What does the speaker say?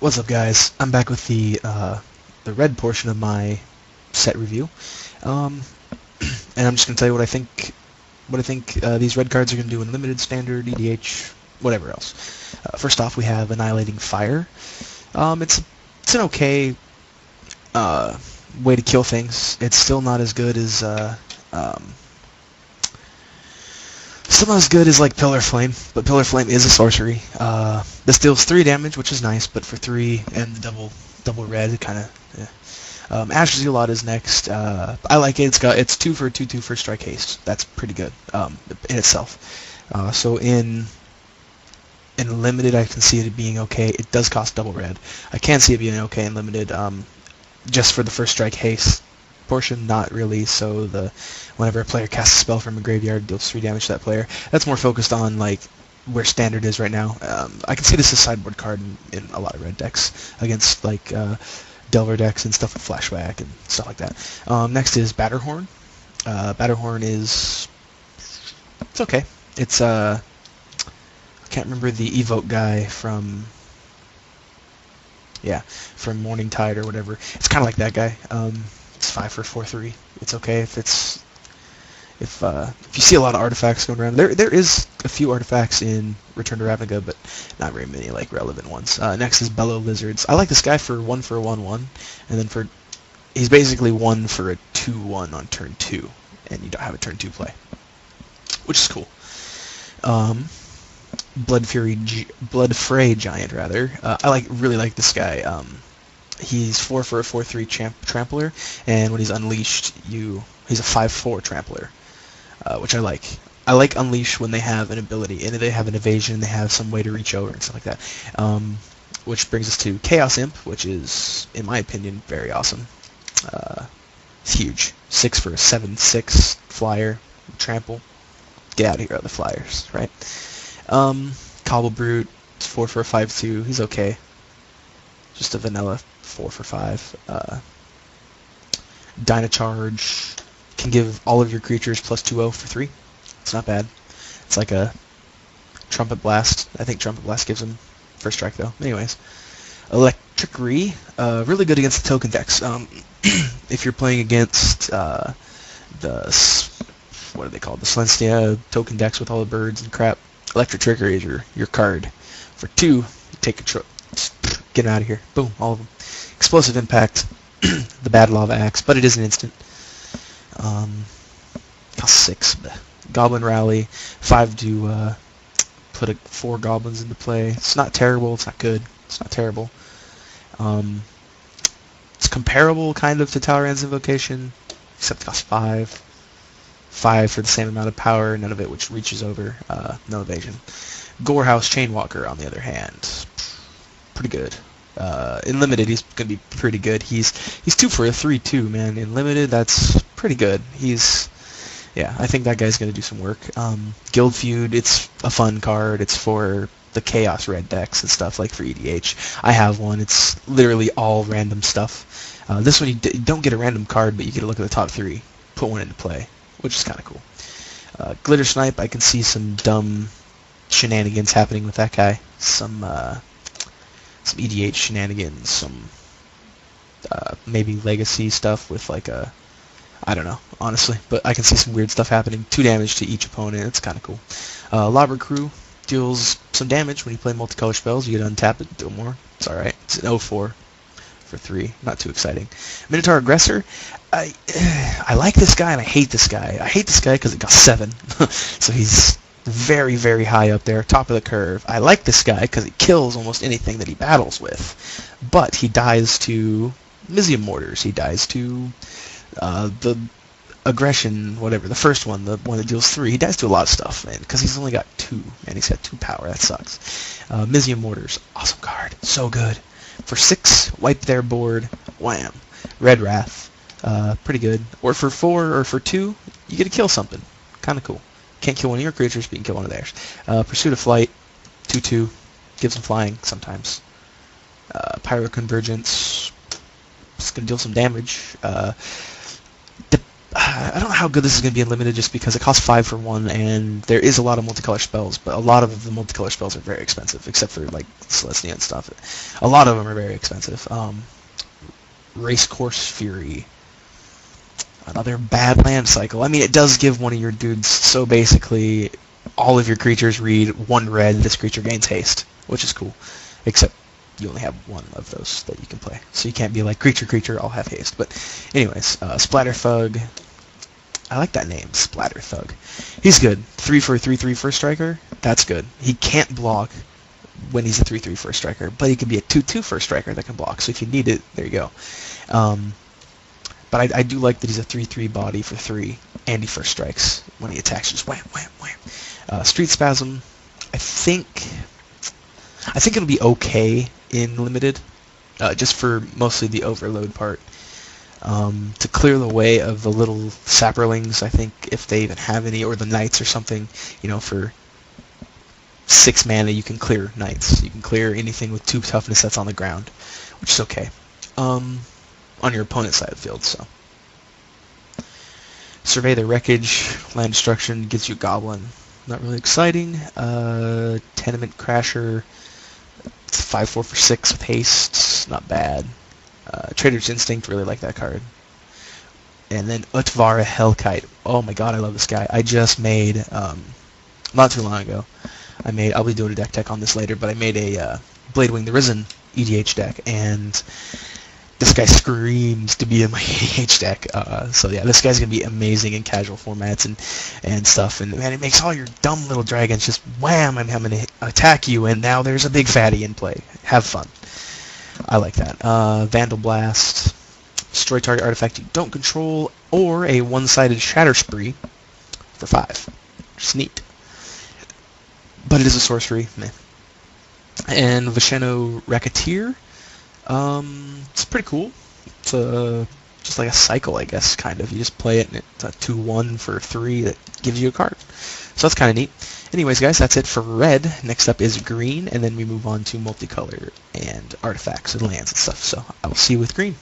What's up, guys? I'm back with the red portion of my set review, um, and I'm just gonna tell you what I think. These red cards are gonna do in limited, standard, EDH, whatever else. First off, we have Annihilating Fire. It's an okay way to kill things. It's still not as good as like Pillar Flame, but Pillar Flame is a sorcery. This deals 3 damage, which is nice, but for 3 and the double red, it kind of. Ashes Zealot is next. I like it. It's 2 for 2/2 first strike haste. That's pretty good in itself. So in limited, I can see it being okay. It does cost double red. I can see it being okay in limited, just for the first strike haste portion, not really. So whenever a player casts a spell from a graveyard, it deals 3 damage to that player. That's more focused on like where standard is right now. I can see this as a sideboard card in a lot of red decks against like Delver decks and stuff with flashback and stuff like that. Next is Batterhorn. Batterhorn is it's okay. It's I can't remember the evoke guy from Morning Tide or whatever. It's kind of like that guy. It's 5 for 4/3. It's okay if you see a lot of artifacts going around. There is a few artifacts in Return to Ravnica, but not very many like relevant ones. Next is Bellow Lizards. I like this guy for 1 for a 1/1, and then he's basically 1 for a 2/1 on turn 2, and you don't have a turn 2 play, which is cool. Blood Fray Giant rather. I really like this guy. He's 4 for a 4/3 trampler, and when he's unleashed, he's a 5/4 trampler, which I like. I like Unleash when they have an ability, and they have an evasion, they have some way to reach over and stuff like that. Which brings us to Chaos Imp, which is, in my opinion, very awesome. It's huge. 6 for a 7/6 flyer, trample. Get out of here, other flyers, right? Cobble Brute, 4 for a 5/2. He's okay. Just a vanilla 4 for 5. Dynacharge can give all of your creatures plus 2/0 for 3. It's not bad. It's like a Trumpet Blast. I think Trumpet Blast gives him first strike though. Anyways, Electricry, really good against the token decks. If you're playing against what are they called? The Celestia token decks with all the birds and crap. Electric Trickery is your card. For 2, you take control. Get him out of here. Boom, all of them. Explosive Impact, the Bad Lava Axe, but it is an instant. Cost 6. Goblin Rally, 5 to put 4 goblins into play. It's not terrible. It's not good. It's not terrible. It's comparable kind of to Talrand's Invocation, except it costs 5. 5 for the same amount of power, none of it which reaches over, no evasion. Gorehouse Chainwalker, on the other hand, pretty good. In limited, he's gonna be pretty good. He's 2 for a 3/2, man. In limited, that's pretty good. I think that guy's gonna do some work. Guild Feud, it's a fun card. It's for the Chaos red decks and stuff, like for EDH. I have one. It's literally all random stuff. This one you don't get a random card, but you get to look at the top 3, put one into play, which is kind of cool. Glitter Snipe, I can see some dumb shenanigans happening with that guy. Some EDH shenanigans, some maybe legacy stuff with like I don't know, honestly, but I can see some weird stuff happening. 2 damage to each opponent. It's kind of cool. Lobber Crew deals some damage when you play multicolor spells. You get to untap it, do more. It's alright. It's an 0/4 for 3. Not too exciting. Minotaur Aggressor. I like this guy and I hate this guy. I hate this guy because it costs 7. So he's very, very high up there, top of the curve. I like this guy because he kills almost anything that he battles with. But he dies to Mizzium Mortars. He dies to the Aggression, whatever, the first one, the one that deals 3. He dies to a lot of stuff, man, because he's only got 2. Man, he's got 2 power. That sucks. Mizzium Mortars, awesome card. So good. For 6, wipe their board. Wham. Red Wrath. Pretty good. Or for 4 or for 2, you get to kill something. Kind of cool. Can't kill one of your creatures, but you can kill one of theirs. Pursuit of Flight, 2/2, gives them flying sometimes. Pyroconvergence, it's going to deal some damage. I don't know how good this is going to be in limited, just because it costs 5 for 1, and there is a lot of multicolor spells, but a lot of the multicolor spells are very expensive, except for like Celestia and stuff. A lot of them are very expensive. Racecourse Fury. Another bad land cycle. I mean, it does give one of your dudes, so basically all of your creatures read 1 red, this creature gains haste, which is cool, except you only have 1 of those that you can play. So you can't be like, creature, I'll have haste. But anyways, Splatter Thug. I like that name, Splatter Thug. He's good. 3 for a 3/3 first striker. That's good. He can't block when he's a 3/3 first striker, but he can be a 2/2 first striker that can block. So if you need it, there you go. But I do like that he's a 3/3 body for 3, and he first strikes when he attacks. Just wham, wham, wham. Street Spasm. I think it'll be okay in limited, just for mostly the overload part. To clear the way of the little sapperlings, I think, if they even have any, or the knights or something, for 6 mana you can clear knights. You can clear anything with 2 toughness that's on the ground, which is okay. On your opponent's side of the field, so. Survey the Wreckage, land destruction, gives you a goblin. Not really exciting. Tenement Crasher, it's 5/4 for 6 with haste, not bad. Trader's Instinct, really like that card. And then Utvara Hellkite. Oh my god, I love this guy. I just made, not too long ago, I'll be doing a deck tech on this later, but I made a Bladewing the Risen EDH deck, and this guy screams to be in my EDH deck. So yeah, this guy's going to be amazing in casual formats and stuff. And man, it makes all your dumb little dragons just wham, I'm going to attack you, and now there's a big fatty in play. Have fun. I like that. Vandal Blast. Destroy target artifact you don't control, or a one-sided Shatter Spree for 5. Just neat. But it is a sorcery. Meh. And Visheno Racketeer. It's pretty cool. It's just like a cycle, I guess, kind of. You just play it, and it's a 2/1 for 3 that gives you a card. So that's kind of neat. Anyways, guys, that's it for red. Next up is green, and then we move on to multicolor and artifacts and lands and stuff. So I will see you with green.